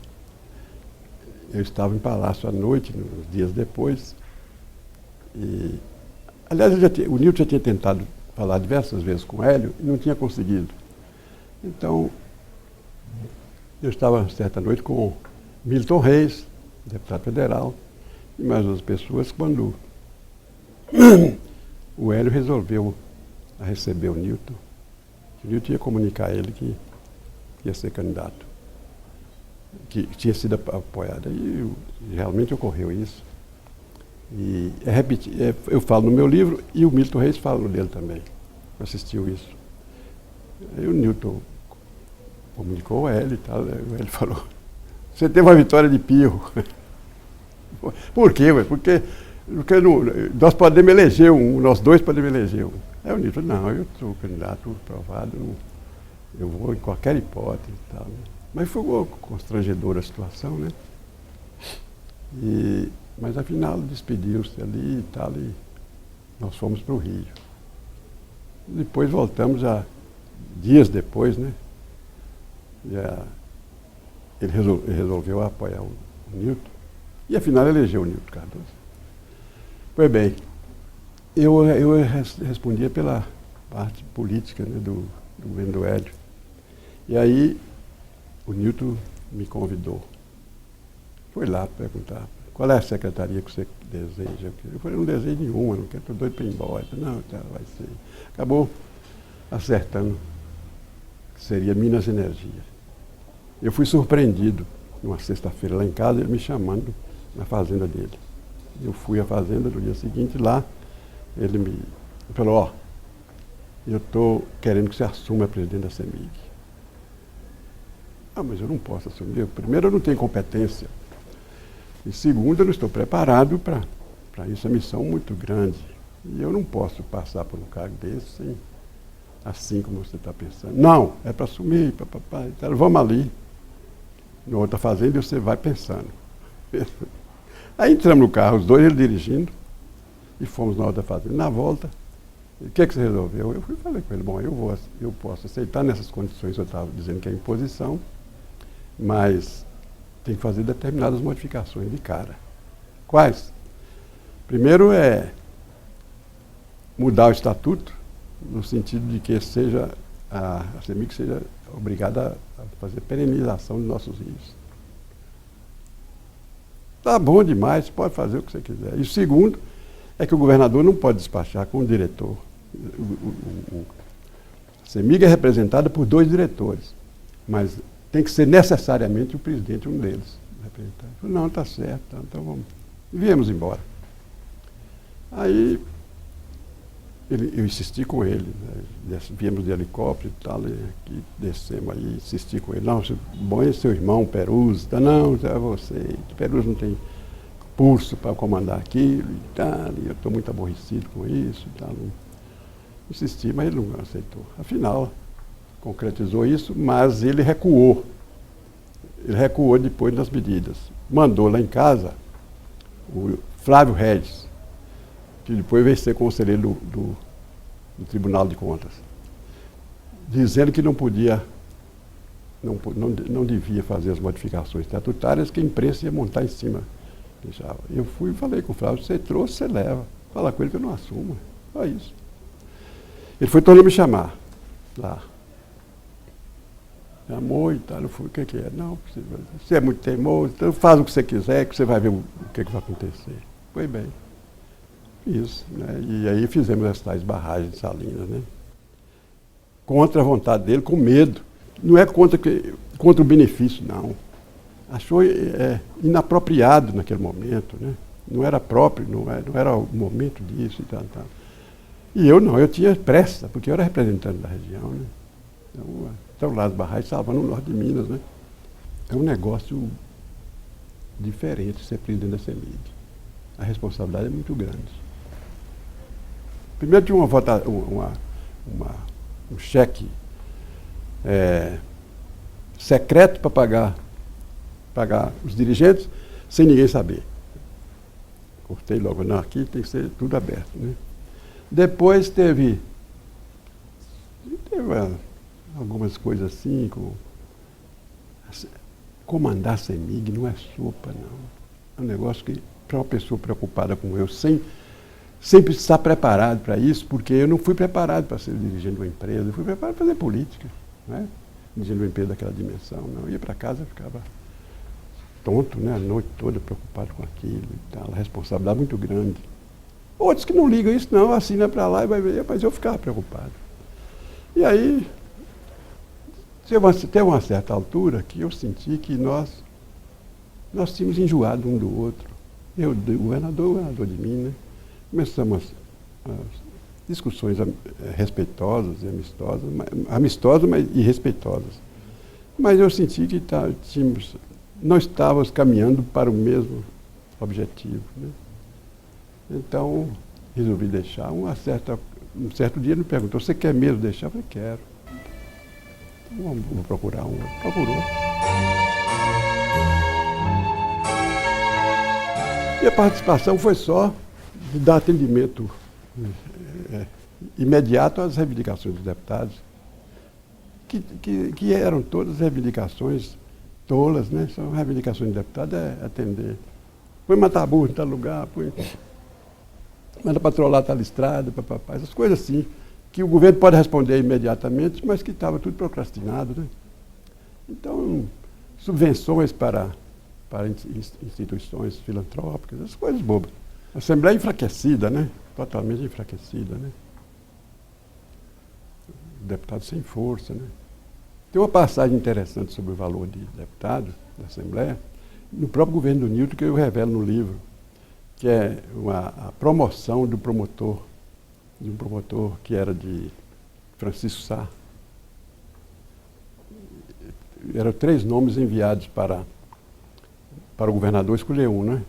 eu estava em Palácio à noite, uns dias depois. E, aliás, o Newton já tinha tentado falar diversas vezes com o Hélio e não tinha conseguido. Então, eu estava certa noite com Milton Reis, deputado federal, e mais outras pessoas, quando o Hélio resolveu receber o Newton. O Newton ia comunicar a ele que ia ser candidato, que tinha sido apoiado. E realmente ocorreu isso. E eu falo no meu livro e o Milton Reis fala no dele também. Assistiu isso. Aí o Newton comunicou a ele e tal. O Hélio falou, você teve uma vitória de pirro. Por quê? Porque nós podemos eleger nós dois podemos eleger um. Aí o Newton, não, eu sou candidato aprovado, eu vou em qualquer hipótese e tal. Mas foi uma constrangedora a situação, né? Mas afinal despediu-se ali e tal, e nós fomos para o Rio. Depois voltamos dias depois, né? Ele resolveu apoiar o Newton, e afinal elegeu o Newton Cardoso. Pois bem, eu respondia pela parte política, né, do governo do Hélio. E aí o Newton me convidou. Foi lá perguntar, qual é a secretaria que você deseja? Eu falei, não desejo nenhuma, não quero, estou doido para ir embora. Não, tá, vai ser. Acabou acertando que seria Minas Energia. Eu fui surpreendido, numa sexta-feira lá em casa, ele me chamando na fazenda dele. Eu fui à fazenda no dia seguinte, lá, ele me falou, eu estou querendo que você assuma a presidente da CEMIG. Mas eu não posso assumir. Primeiro, eu não tenho competência. E segundo, eu não estou preparado para isso. É uma missão muito grande. E eu não posso passar por um cargo desse assim como você está pensando. Não, é para assumir, papapá. Então, vamos ali, na outra fazenda, e você vai pensando. Aí entramos no carro, os dois, ele dirigindo, e fomos na outra fazenda. Na volta, o que você resolveu? Eu falei com ele, bom, eu posso aceitar nessas condições que eu estava dizendo que é imposição, mas tem que fazer determinadas modificações de cara. Quais? Primeiro é mudar o estatuto, no sentido de que seja a CEMIG seja obrigada a fazer perenização dos nossos rios. Tá bom demais, pode fazer o que você quiser. E o segundo é que o governador não pode despachar com o diretor. A CEMIG é representada por 2 diretores, mas tem que ser necessariamente o presidente, um deles. Não, está certo, então vamos. E viemos embora. Aí eu insisti com ele, né? Viemos de helicóptero e tal, e aqui descemos aí, insisti com ele. Não, bom é seu irmão, Peruzzi. Não, é você. Peruzzi não tem pulso para comandar aquilo e tal, e eu estou muito aborrecido com isso e tal. Insisti, mas ele não aceitou. Afinal, concretizou isso, mas ele recuou. Ele recuou depois das medidas. Mandou lá em casa o Flávio Regis, que depois veio ser conselheiro do Tribunal de Contas, dizendo que não podia, não devia fazer as modificações estatutárias, que a imprensa ia montar em cima. Eu fui e falei com o Flávio, você trouxe, você leva. Fala com ele que eu não assumo. Só isso. Ele foi todo me chamar lá. Chamou e tal, eu fui, o que é? Não, você é muito teimoso, então faz o que você quiser, que você vai ver o que vai acontecer. Foi bem. Isso, né? E aí fizemos as tais barragens de Salinas, né? Contra a vontade dele, com medo. Não é contra o benefício, não. Achou inapropriado naquele momento, né? Não era próprio, não era o momento disso e tal, tal. E eu não, eu tinha pressa, porque eu era representante da região, né? Então lá as barragens estavam no norte de Minas, né? É um negócio diferente ser presidente da CEMIG. A responsabilidade é muito grande. Primeiro tinha um cheque secreto para pagar os dirigentes sem ninguém saber. Cortei logo, não, aqui tem que ser tudo aberto, né? Depois teve algumas coisas assim, comandar a CEMIG não é sopa, não. É um negócio que, para uma pessoa preocupada como eu, sem estar preparado para isso, porque eu não fui preparado para ser dirigente de uma empresa, eu fui preparado para fazer política, né? Dirigente de uma empresa daquela dimensão, não. Eu ia para casa e ficava tonto, né? A noite toda preocupado com aquilo e tal, a responsabilidade muito grande. Outros que não ligam isso, não, assina para lá e vai ver, mas eu ficava preocupado. E aí, teve uma certa altura que eu senti que nós tínhamos enjoado um do outro. Eu, o governador de mim, né? Começamos as discussões respeitosas e amistosas e respeitosas. Mas eu senti que não estávamos caminhando para o mesmo objetivo, né? Então, resolvi deixar. Um certo dia ele me perguntou, você quer mesmo deixar? Eu falei, quero. Então, vou procurar um. Procurou. E a participação foi só de dar atendimento imediato às reivindicações dos deputados, que eram todas reivindicações tolas, né? São reivindicações de deputado, atender. Foi matar burro em tal lugar, manda patrolar tal estrada, papapá, essas coisas assim, que o governo pode responder imediatamente, mas que estava tudo procrastinado, né? Então, subvenções para instituições filantrópicas, essas coisas bobas. A Assembleia enfraquecida, né? Totalmente enfraquecida, né? Deputado sem força, né? Tem uma passagem interessante sobre o valor de deputado da Assembleia, no próprio governo do Nilton, que eu revelo no livro, que é a promoção de um promotor que era de Francisco Sá. Eram 3 nomes enviados para o governador escolher um, né?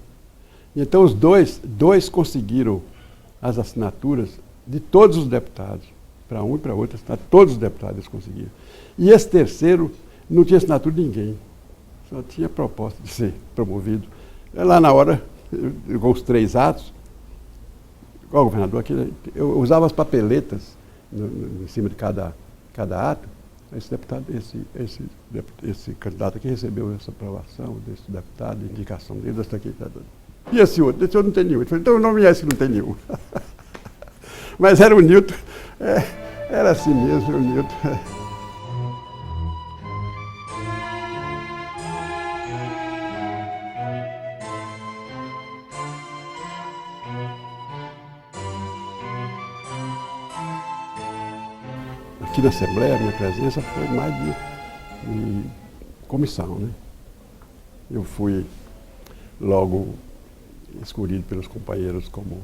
Então os dois conseguiram as assinaturas de todos os deputados, para um e para outro, todos os deputados conseguiram. E esse terceiro não tinha assinatura de ninguém, só tinha proposta de ser promovido. Lá na hora, com os 3 atos, igual o governador aqui, eu usava as papeletas em cima de cada ato, Esse candidato aqui recebeu essa aprovação desse deputado, indicação dele, dessa aqui. E esse outro não tem nenhum. Ele falou, então o nome é esse que não tem nenhum. Mas era o Newton, era assim mesmo, o Newton. Aqui na Assembleia, a minha presença foi mais de comissão, né? Eu fui logo escolhido pelos companheiros como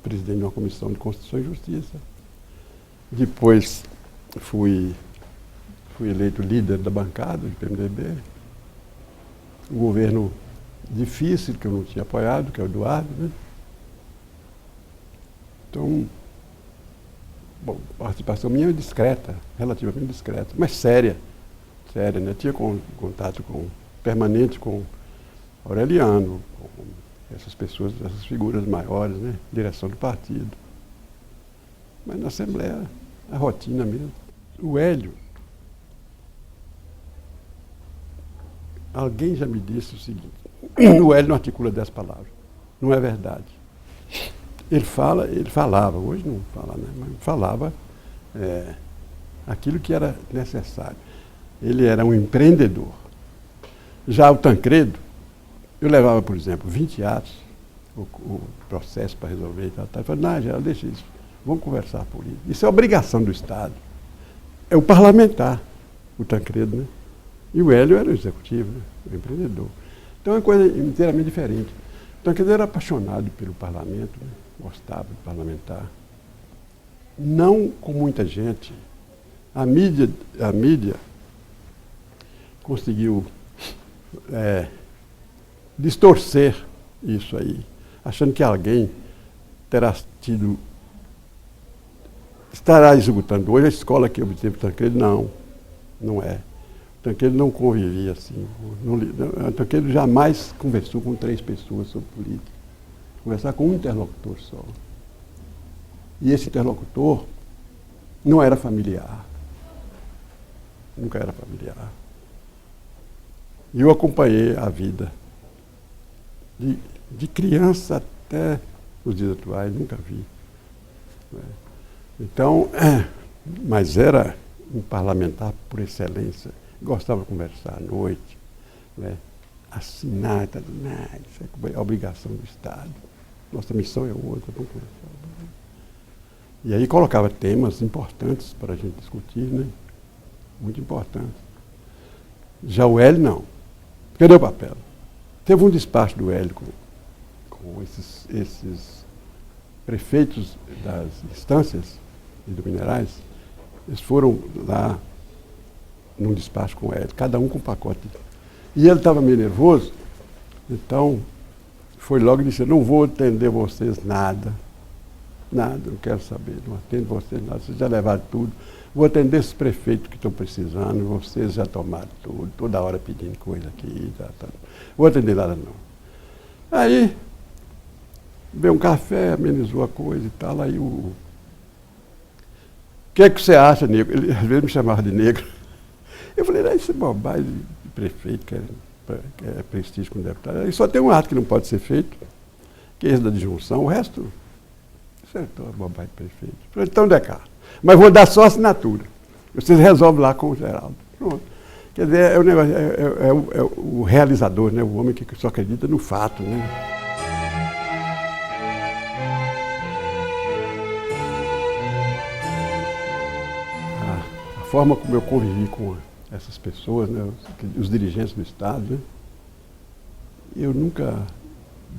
presidente de uma comissão de Constituição e Justiça. Depois fui eleito líder da bancada do PMDB. Um governo difícil, que eu não tinha apoiado, que é o Eduardo, né? Então, bom, a participação minha é discreta, relativamente discreta, mas séria, né? Tinha contato permanente com Aureliano, com essas pessoas, essas figuras maiores, né? Direção do partido. Mas na Assembleia, a rotina mesmo. O Hélio, alguém já me disse o seguinte, o Hélio não articula 10 palavras, não é verdade. Ele falava, hoje não fala, né? Mas falava aquilo que era necessário. Ele era um empreendedor. Já o Tancredo, eu levava, por exemplo, 20 atos, o processo para resolver e tal. Ele falou, não, Geraldo, deixa isso, vamos conversar por isso. Isso é obrigação do Estado. É o parlamentar, o Tancredo, né? E o Hélio era o executivo, né? O empreendedor. Então é uma coisa inteiramente diferente. O Tancredo era apaixonado pelo parlamento, né? Gostava de parlamentar. Não com muita gente. A mídia conseguiu distorcer isso aí, achando que alguém estará executando. Hoje a escola que obteve o Tancredo, não é. O Tancredo não convivia assim. O Tancredo jamais conversou com 3 pessoas sobre política. Conversar com um interlocutor só. E esse interlocutor não era familiar. Nunca era familiar. E eu acompanhei a vida de criança até os dias atuais, nunca vi. Então, mas era um parlamentar por excelência. Gostava de conversar à noite, né? Assinar, isso é a obrigação do Estado. Nossa missão é outra, vamos conversar. E aí colocava temas importantes para a gente discutir, né? Muito importantes. Já o Hélio, não. Cadê o papel? Teve um despacho do Hélio com esses prefeitos das instâncias do Minerais. Eles foram lá num despacho com o Hélio, cada um com um pacote. E ele estava meio nervoso, então foi logo e disse, não vou atender vocês nada, não quero saber, não atendo vocês nada, vocês já levaram tudo, vou atender esses prefeitos que estão precisando, vocês já tomaram tudo, toda hora pedindo coisa aqui, vou atender nada não. Aí, veio um café, amenizou a coisa e tal, aí o que é que você acha, negro? Ele às vezes me chamava de negro. Eu falei, isso é bobagem de prefeito, que é prestígio com deputado. Aí só tem um ato que não pode ser feito, que é esse da disjunção, o resto, acertou a bobagem de prefeito. Eu falei, então dê cá, mas vou dar só assinatura. Vocês resolvem lá com o Geraldo. Pronto. Quer dizer, é o negócio, é o realizador, né? O homem que só acredita no fato, né? A forma como eu convivi com essas pessoas, né, os dirigentes do Estado, né, eu nunca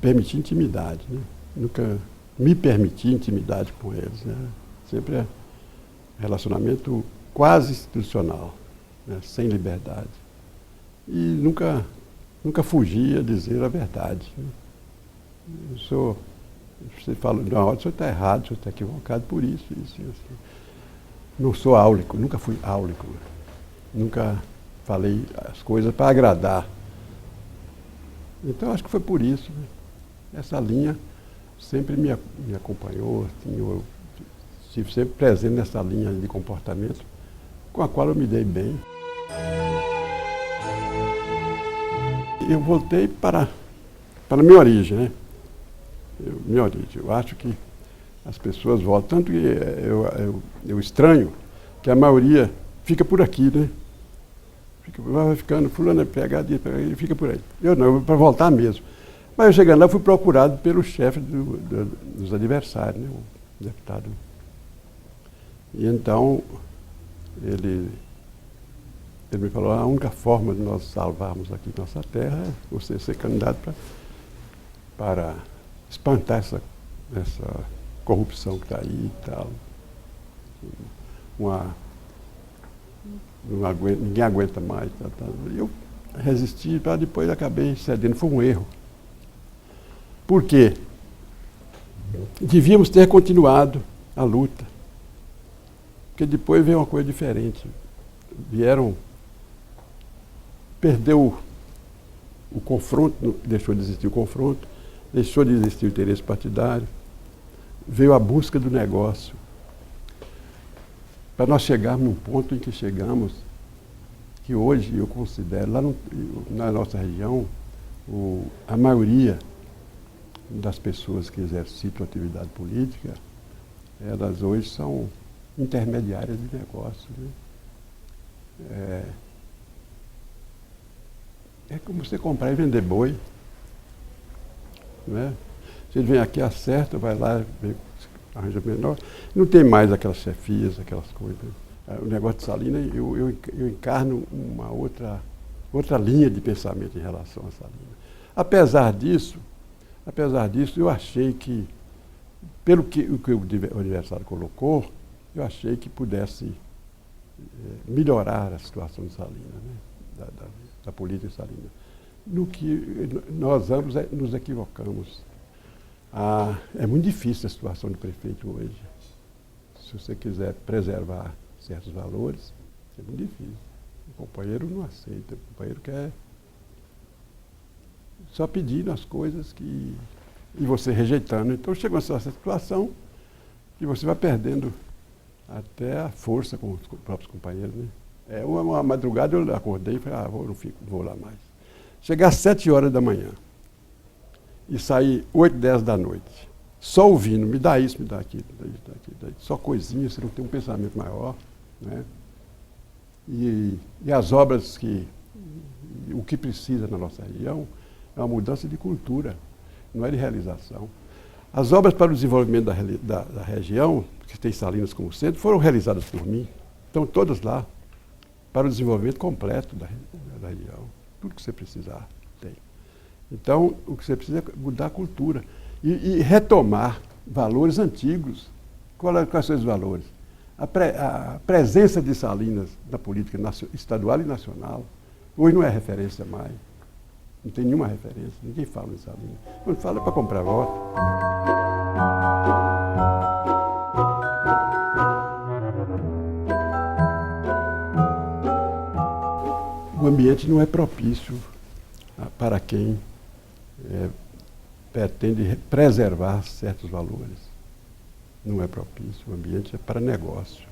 permiti intimidade, né, nunca me permiti intimidade com eles. Né, sempre é relacionamento quase institucional, né, sem liberdade. E nunca fugia a dizer a verdade. Né. Você fala, não, o senhor está errado, o senhor está equivocado por isso. Não sou áulico, nunca fui áulico. Nunca falei as coisas para agradar. Então, acho que foi por isso. Né? Essa linha sempre me acompanhou. Assim, eu estive sempre presente nessa linha de comportamento com a qual eu me dei bem. Eu voltei para a minha origem, né? Minha origem. Eu acho que as pessoas voltam, tanto que eu estranho que a maioria fica por aqui, né? Vai ficando, fulano é PhD, e fica por aí. Eu não, para voltar mesmo. Mas eu chegando lá, fui procurado pelo chefe dos adversários, né? O deputado. E então, ele me falou, a única forma de nós salvarmos aqui nossa terra é você ser candidato para espantar essa corrupção que está aí e tal. Ninguém aguenta mais. Eu resisti, depois acabei cedendo. Foi um erro. Por quê? Devíamos ter continuado a luta. Porque depois veio uma coisa diferente. Perdeu o confronto, deixou de existir o confronto, deixou de existir o interesse partidário, veio a busca do negócio. Para nós chegarmos num ponto em que chegamos, que hoje eu considero, lá na nossa região, a maioria das pessoas que exercitam atividade política, elas hoje são intermediárias de negócio, né? É como você comprar e vender boi, né? Você vem aqui, acerta, vai lá, arranja menor. Não tem mais aquelas chefias, aquelas coisas. O negócio de Salinas, eu encarno uma outra linha de pensamento em relação a Salinas. Apesar disso, eu achei que, pelo que o adversário colocou, eu achei que pudesse melhorar a situação de Salinas, né? Da política de Salinas. No que nós ambos nos equivocamos. É muito difícil a situação do prefeito hoje. Se você quiser preservar certos valores, é muito difícil. O companheiro não aceita, o companheiro quer só pedindo as coisas e você rejeitando. Então chegou essa situação que você vai perdendo até a força com os próprios companheiros, né? Uma madrugada eu acordei e falei, não vou lá mais. Chegar às 7 horas da manhã e sair 8, 10 da noite, só ouvindo, me dá isso, me dá aquilo, só coisinhas, você não tem um pensamento maior, né? E as obras o que precisa na nossa região é uma mudança de cultura, não é de realização. As obras para o desenvolvimento da região, que tem Salinas como centro, foram realizadas por mim, estão todas lá, para o desenvolvimento completo da região. Tudo que você precisar tem. Então, o que você precisa é mudar a cultura e retomar valores antigos. Quais são os valores? A presença de Salinas na política estadual e nacional hoje não é referência mais. Não tem nenhuma referência. Ninguém fala em Salinas. Quando fala é para comprar voto. O ambiente não é propício para quem pretende preservar certos valores. Não é propício. O ambiente é para negócio.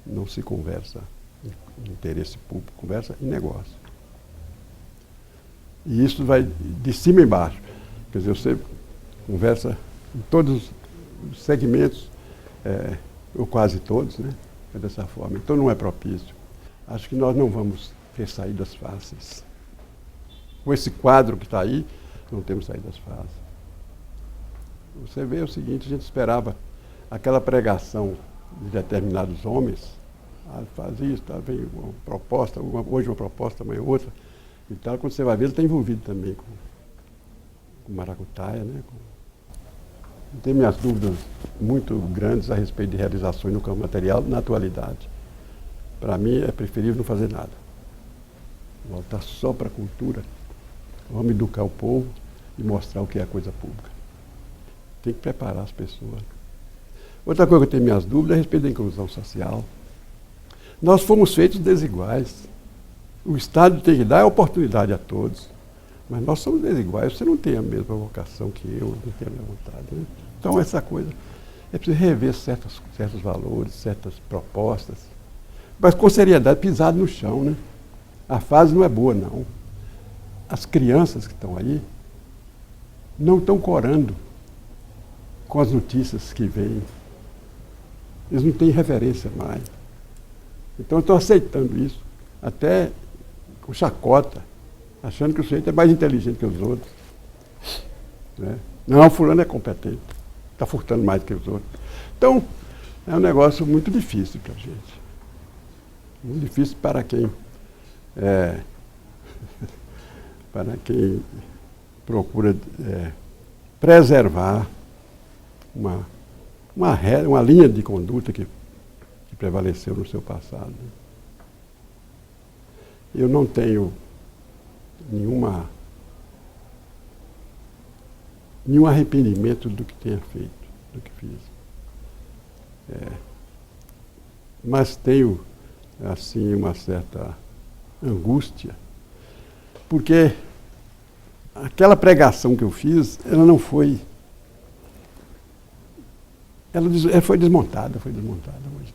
Não se conversa em interesse público, conversa em negócio. E isso vai de cima a embaixo. Quer dizer, você conversa em todos os segmentos, ou quase todos, né? É dessa forma. Então não é propício. Acho que nós não vamos ter saídas fáceis. Com esse quadro que está aí, não temos saídas fáceis. Você vê o seguinte, a gente esperava aquela pregação de determinados homens, faz isso, tá, vem uma proposta, hoje uma proposta, amanhã outra, e tal. Quando você vai ver, ele está envolvido também com maracutaia, né? Tenho minhas dúvidas muito grandes a respeito de realizações no campo material na atualidade. Para mim, é preferível não fazer nada. Voltar só para a cultura. Vamos educar o povo e mostrar o que é a coisa pública. Tem que preparar as pessoas. Outra coisa que eu tenho minhas dúvidas é a respeito da inclusão social. Nós fomos feitos desiguais. O Estado tem que dar oportunidade a todos. Mas nós somos desiguais. Você não tem a mesma vocação que eu, não tem a mesma vontade, né? Então, essa coisa, é preciso rever certos valores, certas propostas. mas com seriedade, pisado no chão, né? A fase não é boa, não. As crianças que estão aí não estão corando com as notícias que vêm. Eles não têm referência mais. Então eu estou aceitando isso, até com chacota, achando que o sujeito é mais inteligente que os outros. Né? Não, fulano é competente, está furtando mais do que os outros. Então, é um negócio muito difícil para a gente. Muito difícil para quem para quem procura preservar uma linha de conduta que prevaleceu no seu passado. Eu não tenho nenhum arrependimento do que tenha feito, do que fiz. Mas tenho, assim, uma certa angústia, porque aquela pregação que eu fiz, ela não foi... Ela foi desmontada hoje.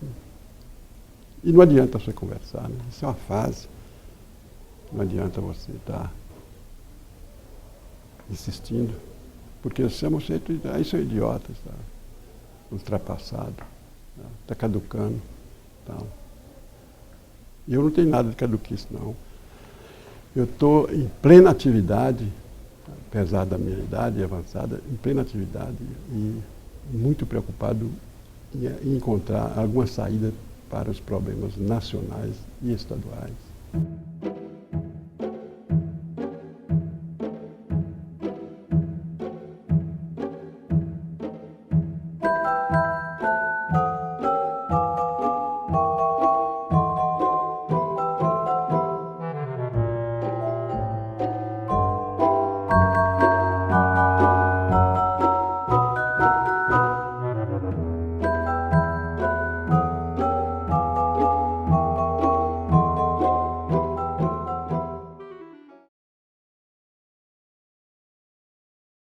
E não adianta você conversar, né? Isso é uma fase. Não adianta você estar insistindo, porque chama você, isso é idiota, está ultrapassado, está caducando. Tal. E eu não tenho nada de caduquice, não. Eu estou em plena atividade, apesar da minha idade avançada, em plena atividade e muito preocupado em encontrar alguma saída para os problemas nacionais e estaduais.